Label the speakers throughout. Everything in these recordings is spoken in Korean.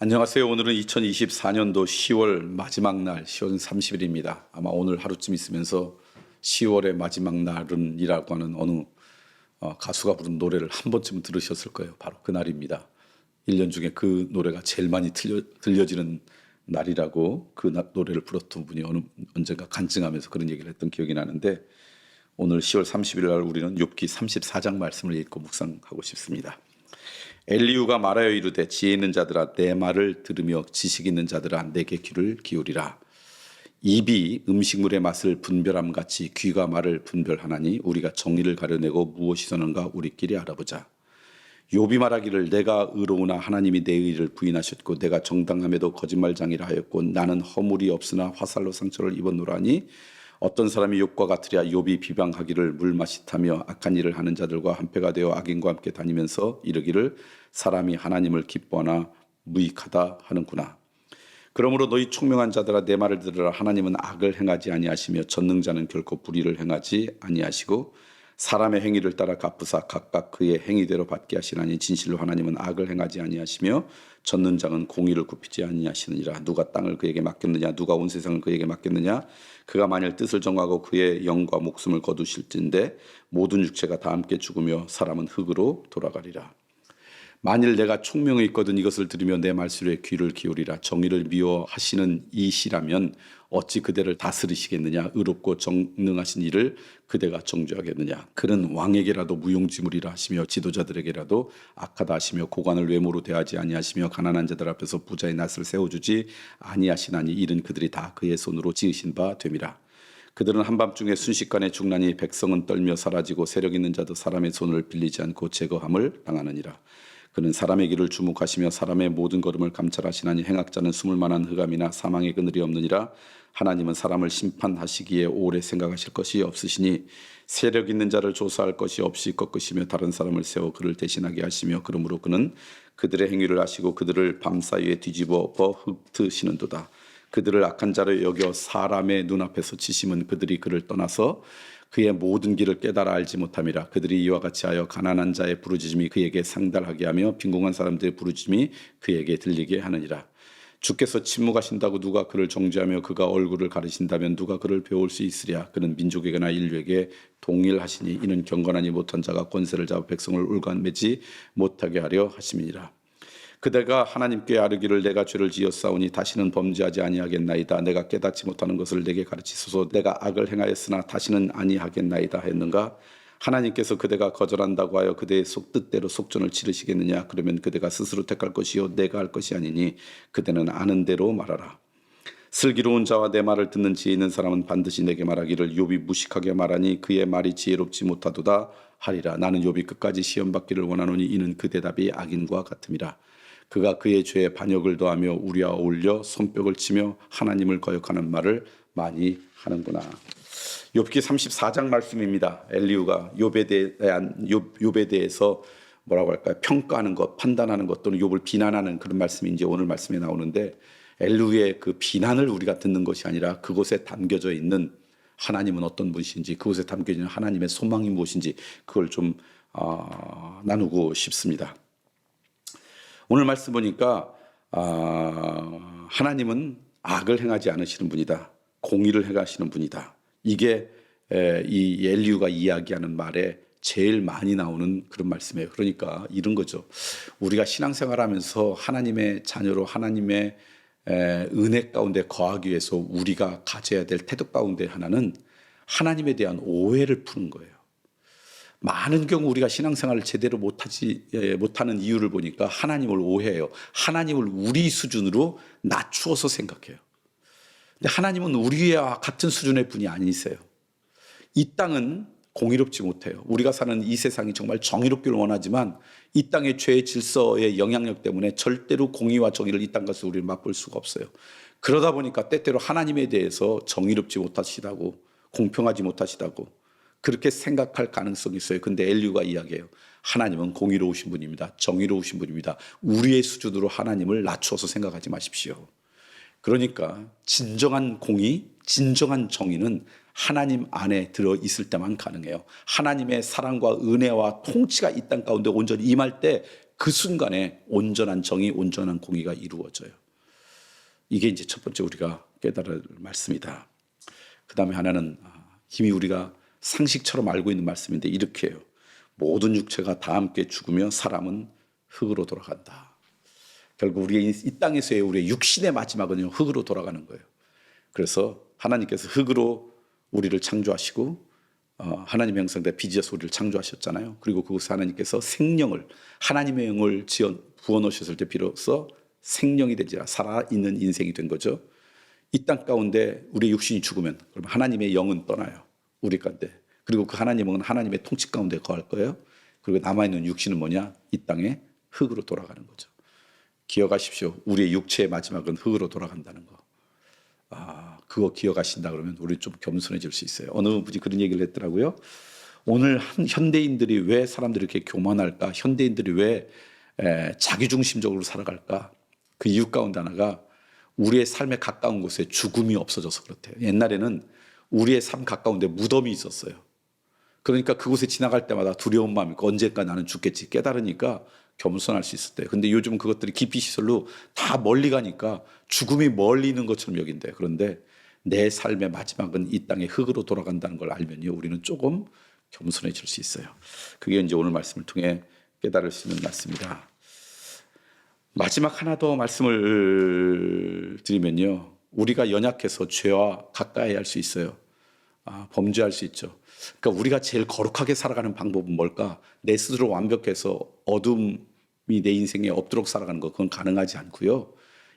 Speaker 1: 안녕하세요. 오늘은 2024년도 10월 마지막 날, 10월 30일입니다. 아마 오늘 하루쯤 있으면서 10월의 마지막 날은 이라고 하는 어느 가수가 부른 노래를 한 번쯤 들으셨을 거예요. 바로 그 날입니다. 1년 중에 그 노래가 제일 많이 들려지는 날이라고 노래를 불렀던 분이 언젠가 간증하면서 그런 얘기를 했던 기억이 나는데, 오늘 10월 30일 날 우리는 욥기 34장 말씀을 읽고 묵상하고 싶습니다. 엘리후가 말하여 이르되 지혜 있는 자들아 내 말을 들으며 지식 있는 자들아 내게 귀를 기울이라. 입이 음식물의 맛을 분별함 같이 귀가 말을 분별하나니 우리가 정의를 가려내고 무엇이 선한가 우리끼리 알아보자. 욥이 말하기를 내가 의로우나 하나님이 내 의를 부인하셨고 내가 정당함에도 거짓말장이라 하였고 나는 허물이 없으나 화살로 상처를 입었노라니 어떤 사람이 욥과 같으랴. 욥이 비방하기를 물맛이 타며 악한 일을 하는 자들과 한패가 되어 악인과 함께 다니면서 이르기를 사람이 하나님을 기뻐하나 무익하다 하는구나. 그러므로 너희 총명한 자들아 내 말을 들으라. 하나님은 악을 행하지 아니하시며 전능자는 결코 불의를 행하지 아니하시고 사람의 행위를 따라 갚으사 각각 그의 행위대로 받게 하시나니 진실로 하나님은 악을 행하지 아니하시며 전능자는 공의를 굽히지 아니하시느니라. 누가 땅을 그에게 맡겼느냐 누가 온 세상을 그에게 맡겼느냐. 그가 만일 뜻을 정하고 그의 영과 목숨을 거두실진데 모든 육체가 다 함께 죽으며 사람은 흙으로 돌아가리라. 만일 내가 총명이 있거든 이것을 들으며 내 말씀에 귀를 기울이라. 정의를 미워하시는 이시라면 어찌 그대를 다스리시겠느냐. 의롭고 정능하신 이를 그대가 정죄하겠느냐. 그는 왕에게라도 무용지물이라 하시며 지도자들에게라도 악하다 하시며 고관을 외모로 대하지 아니하시며 가난한 자들 앞에서 부자의 낯을 세워주지 아니하시나니 이는 그들이 다 그의 손으로 지으신 바 됨이라. 그들은 한밤중에 순식간에 죽나니 백성은 떨며 사라지고 세력 있는 자도 사람의 손을 빌리지 않고 제거함을 당하느니라. 그는 사람의 길을 주목하시며 사람의 모든 걸음을 감찰하시나니 행악자는 숨을 만한 흑암이나 사망의 그늘이 없느니라. 하나님은 사람을 심판하시기에 오래 생각하실 것이 없으시니 세력 있는 자를 조사할 것이 없이 꺾으시며 다른 사람을 세워 그를 대신하게 하시며 그러므로 그는 그들의 행위를 아시고 그들을 밤사이에 뒤집어 엎어 흩으시는도다. 그들을 악한 자로 여겨 사람의 눈앞에서 치심은 그들이 그를 떠나서 그의 모든 길을 깨달아 알지 못함이라. 그들이 이와 같이 하여 가난한 자의 부르짖음이 그에게 상달하게 하며 빈궁한 사람들의 부르짖음이 그에게 들리게 하느니라. 주께서 침묵하신다고 누가 그를 정죄하며 그가 얼굴을 가리신다면 누가 그를 배울 수 있으랴. 그는 민족에게나 인류에게 동일하시니 이는 경건하니 못한 자가 권세를 잡아 백성을 올가매지 못하게 하려 하심이니라. 그대가 하나님께 아뢰기를 내가 죄를 지었사오니 다시는 범죄하지 아니하겠나이다. 내가 깨닫지 못하는 것을 내게 가르치소서. 내가 악을 행하였으나 다시는 아니하겠나이다 했는가. 하나님께서 그대가 거절한다고 하여 그대의 뜻대로 속전을 치르시겠느냐. 그러면 그대가 스스로 택할 것이요 내가 할 것이 아니니 그대는 아는 대로 말하라. 슬기로운 자와 내 말을 듣는 지혜 있는 사람은 반드시 내게 말하기를 욥이 무식하게 말하니 그의 말이 지혜롭지 못하도다 하리라. 나는 욥이 끝까지 시험받기를 원하노니 이는 그 대답이 악인과 같음이라. 그가 그의 죄에 반역을 더하며 우리와 어울려 손뼉을 치며 하나님을 거역하는 말을 많이 하는구나. 욥기 34장 말씀입니다. 엘리후가 욥에 대해서 뭐라고 할까요? 평가하는 것, 판단하는 것 또는 욥을 비난하는 그런 말씀이 이제 오늘 말씀에 나오는데, 엘리후의 그 비난을 우리가 듣는 것이 아니라 그곳에 담겨져 있는 하나님은 어떤 분이신지, 그곳에 담겨져 있는 하나님의 소망이 무엇인지 그걸 좀 나누고 싶습니다. 오늘 말씀 보니까 하나님은 악을 행하지 않으시는 분이다. 공의를 행하시는 분이다. 이게 이 엘리후가 이야기하는 말에 제일 많이 나오는 그런 말씀이에요. 그러니까 이런 거죠. 우리가 신앙생활하면서 하나님의 자녀로 하나님의 은혜 가운데 거하기 위해서 우리가 가져야 될 태도 가운데 하나는 하나님에 대한 오해를 푸는 거예요. 많은 경우 우리가 신앙생활을 제대로 못하는 이유를 보니까 하나님을 오해해요. 하나님을 우리 수준으로 낮추어서 생각해요. 근데 하나님은 우리와 같은 수준의 분이 아니세요. 이 땅은 공의롭지 못해요. 우리가 사는 이 세상이 정말 정의롭기를 원하지만 이 땅의 죄의 질서의 영향력 때문에 절대로 공의와 정의를 이 땅 가서 우리는 맛볼 수가 없어요. 그러다 보니까 때때로 하나님에 대해서 정의롭지 못하시다고, 공평하지 못하시다고 그렇게 생각할 가능성이 있어요. 근데 엘리후가 이야기해요. 하나님은 공의로우신 분입니다. 정의로우신 분입니다. 우리의 수준으로 하나님을 낮추어서 생각하지 마십시오. 그러니까 진정한 공의, 진정한 정의는 하나님 안에 들어있을 때만 가능해요. 하나님의 사랑과 은혜와 통치가 이 땅 가운데 온전히 임할 때 그 순간에 온전한 정의, 온전한 공의가 이루어져요. 이게 이제 첫 번째 우리가 깨달을 말씀이다. 그 다음에 하나는 이미 우리가 상식처럼 알고 있는 말씀인데 이렇게 해요. 모든 육체가 다 함께 죽으며 사람은 흙으로 돌아간다. 결국 우리의 이 땅에서의 우리의 육신의 마지막은요, 흙으로 돌아가는 거예요. 그래서 하나님께서 흙으로 우리를 창조하시고 하나님의 형상대로 빚어서 우리를 창조하셨잖아요. 그리고 그곳에 하나님께서 생명을, 하나님의 영을 부어넣으셨을 때 비로소 생명이 되지라 살아있는 인생이 된 거죠. 이 땅 가운데 우리의 육신이 죽으면 그럼 하나님의 영은 떠나요. 우리 가운데. 그리고 그 하나님의 영은 하나님의 통치 가운데 거할 거예요. 그리고 남아있는 육신은 뭐냐? 이 땅에 흙으로 돌아가는 거죠. 기억하십시오. 우리의 육체의 마지막은 흙으로 돌아간다는 거. 그거 기억하신다 그러면 우리 좀 겸손해질 수 있어요. 어느 분이 그런 얘기를 했더라고요. 오늘 현대인들이 왜 사람들이 이렇게 교만할까? 현대인들이 왜 자기중심적으로 살아갈까? 그 이유 가운데 하나가 우리의 삶에 가까운 곳에 죽음이 없어져서 그렇대요. 옛날에는 우리의 삶 가까운데 무덤이 있었어요. 그러니까 그곳에 지나갈 때마다 두려운 마음이 있고 언젠가 나는 죽겠지 깨달으니까 겸손할 수 있었대요. 근데 요즘 그것들이 기피시설로 다 멀리 가니까 죽음이 멀리 있는 것처럼 여긴대요. 그런데 내 삶의 마지막은 이 땅의 흙으로 돌아간다는 걸 알면요, 우리는 조금 겸손해질 수 있어요. 그게 이제 오늘 말씀을 통해 깨달을 수 있는 말씀이다. 마지막 하나 더 말씀을 드리면요, 우리가 연약해서 죄와 가까이 할 수 있어요. 범죄할 수 있죠. 그러니까 우리가 제일 거룩하게 살아가는 방법은 뭘까? 내 스스로 완벽해서 어둠이 내 인생에 없도록 살아가는 거, 그건 가능하지 않고요.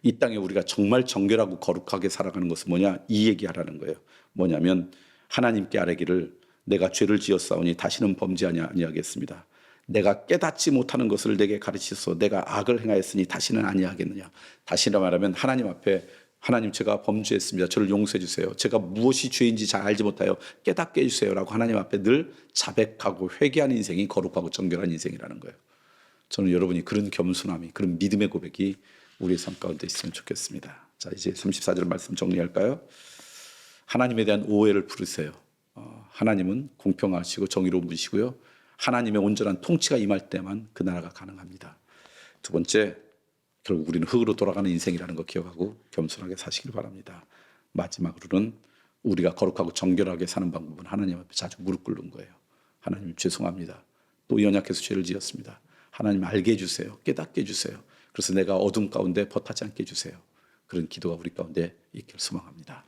Speaker 1: 이 땅에 우리가 정말 정결하고 거룩하게 살아가는 것은 뭐냐? 이 얘기하라는 거예요. 뭐냐면 하나님께 아뢰기를 내가 죄를 지었사오니 다시는 범죄하지 아니하겠습니다. 내가 깨닫지 못하는 것을 내게 가르치소서. 내가 악을 행하였으니 다시는 아니하겠느냐. 다시나 말하면 하나님 앞에 하나님 제가 범죄했습니다. 저를 용서해 주세요. 제가 무엇이 죄인지 잘 알지 못하여 깨닫게 해주세요라고 하나님 앞에 늘 자백하고 회개하는 인생이 거룩하고 정결한 인생이라는 거예요. 저는 여러분이 그런 겸손함이, 그런 믿음의 고백이 우리의 삶 가운데 있으면 좋겠습니다. 자, 이제 34절 말씀 정리할까요? 하나님에 대한 오해를 풀으세요. 하나님은 공평하시고 정의로운 분이시고요. 하나님의 온전한 통치가 임할 때만 그 나라가 가능합니다. 두 번째, 결국 우리는 흙으로 돌아가는 인생이라는 거 기억하고 겸손하게 사시길 바랍니다. 마지막으로는 우리가 거룩하고 정결하게 사는 방법은 하나님 앞에 자주 무릎 꿇는 거예요. 하나님 죄송합니다. 또 연약해서 죄를 지었습니다. 하나님 알게 해주세요. 깨닫게 해주세요. 그래서 내가 어둠 가운데 벗하지 않게 해주세요. 그런 기도가 우리 가운데 있기를 소망합니다.